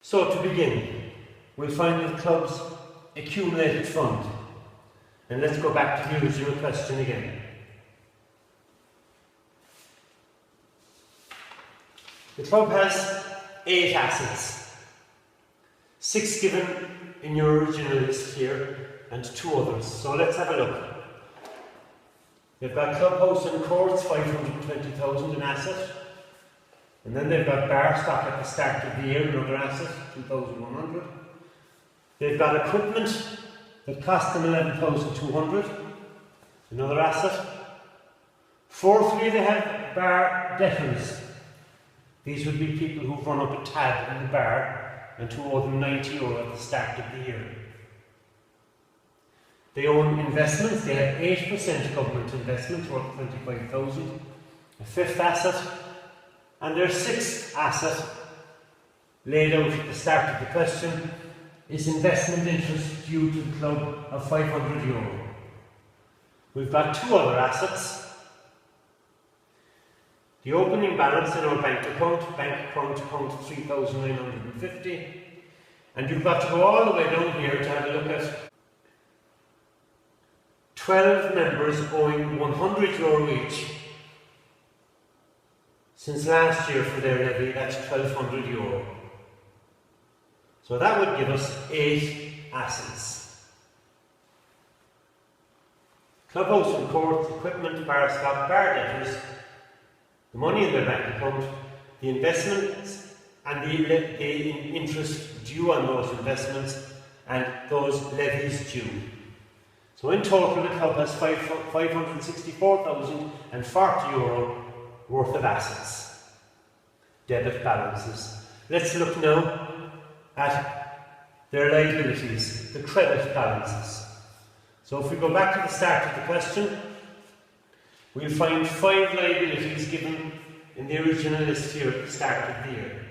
So to begin, we'll find the club's accumulated fund. And let's go back to the original question again. The club has 8 assets, 6 given in your original list here and 2 others. So let's have a look. They've got clubhouse and courts, 520,000 an asset. And then they've got bar stock at the start of the year, another asset, 2,100. They've got equipment that cost them 11,200, another asset. Fourthly, they have bar debtors. These would be people who've run up a tab in the bar and who owe them €90 at the start of the year. They own investments. They have 8% government investment worth 25,000, a 5th asset, and their 6th asset, laid out at the start of the question, is investment interest due to the club of €500. We've got 2 other assets. The opening balance in our bank account 3,950, and you've got to go all the way down here to have a look at 12 members owing €100 each since last year for their levy. That's €1,200. So that would give us 8 assets. Clubhouse and court, equipment, bar stock, bar debtors, the money in their bank account, the investments and the interest due on those investments, and those levies due. So in total the club has €564,040 worth of assets, debit balances. Let's look now at their liabilities, the credit balances. So if we go back to the start of the question, we'll find 5 liabilities given in the original list here at the start of the year.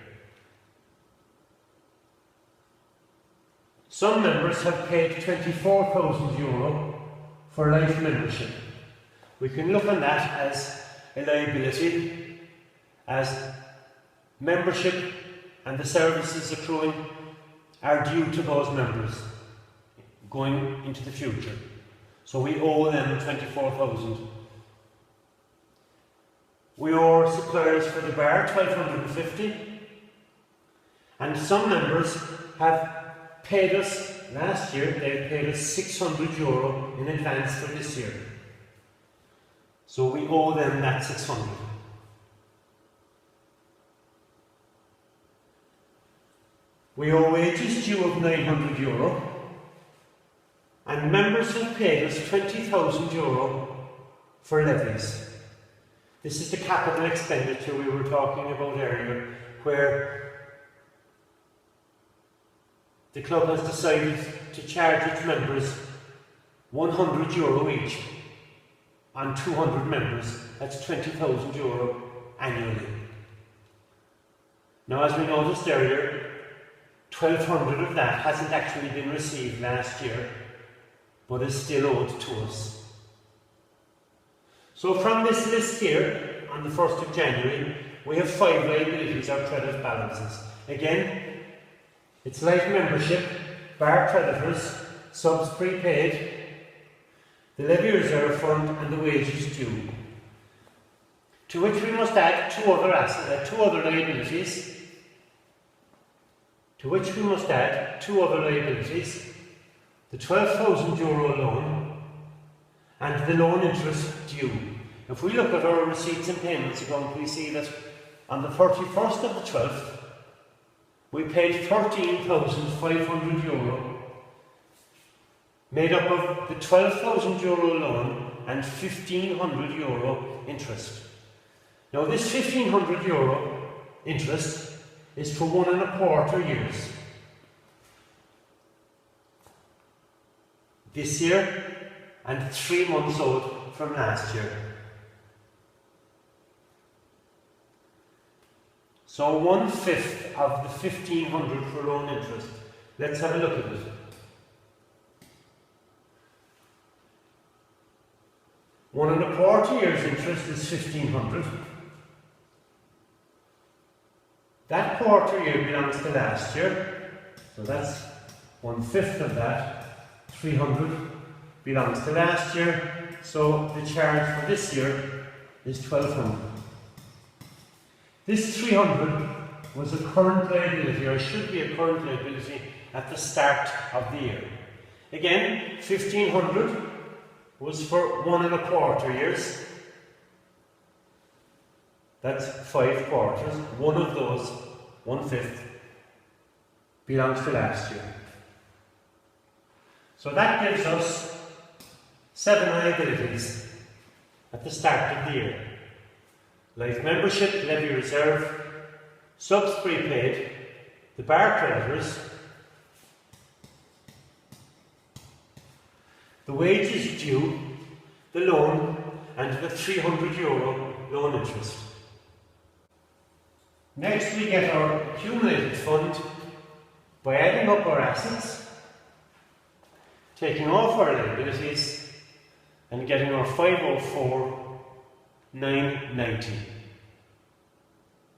Some members have paid €24,000 for life membership. We can look on that as a liability, as membership and the services accruing are due to those members going into the future. So we owe them 24,000. We owe our suppliers for the bar 1,250, and some members have paid us last year. They've paid us €600 in advance for this year. So we owe them that 600. We owe wages due of €900, and members have paid us €20,000 for levies. This is the capital expenditure we were talking about earlier, where the club has decided to charge its members €100 each on 200 members. That's €20,000 annually. Now, as we noticed earlier, 1,200 of that hasn't actually been received last year, but is still owed to us. So from this list here, on the 1st of January, we have 5 liabilities or credit balances. Again, it's life membership, bar creditors, subs prepaid, the levy reserve fund and the wages due. To which we must add 2 other liabilities. To which we must add 2 other liabilities, the €12,000 loan and the loan interest due. If we look at our receipts and payments account, we see that on the 31st of the 12th, we paid €13,500, made up of the €12,000 loan and €1,500 interest. Now this €1,500 interest is for 1¼ years. This year, and 3 months owed from last year. So 1/5 of the 1,500 for loan interest. Let's have a look at it. One and a quarter years interest is 1,500. That quarter year belongs to last year, so that's 1/5 of that. 300 belongs to last year, so the charge for this year is 1200. This 300 was a current liability, or should be a current liability, at the start of the year. Again, 1500 was for 1 1/4 years. That's 5 quarters. One of those, 1/5, belongs to last year. So that gives us 7 liabilities at the start of the year. Life membership, levy reserve, subs prepaid, the bar creditors, the wages due, the loan, and the €300 loan interest. Next we get our accumulated fund by adding up our assets, taking off our liabilities, and getting our 504,990.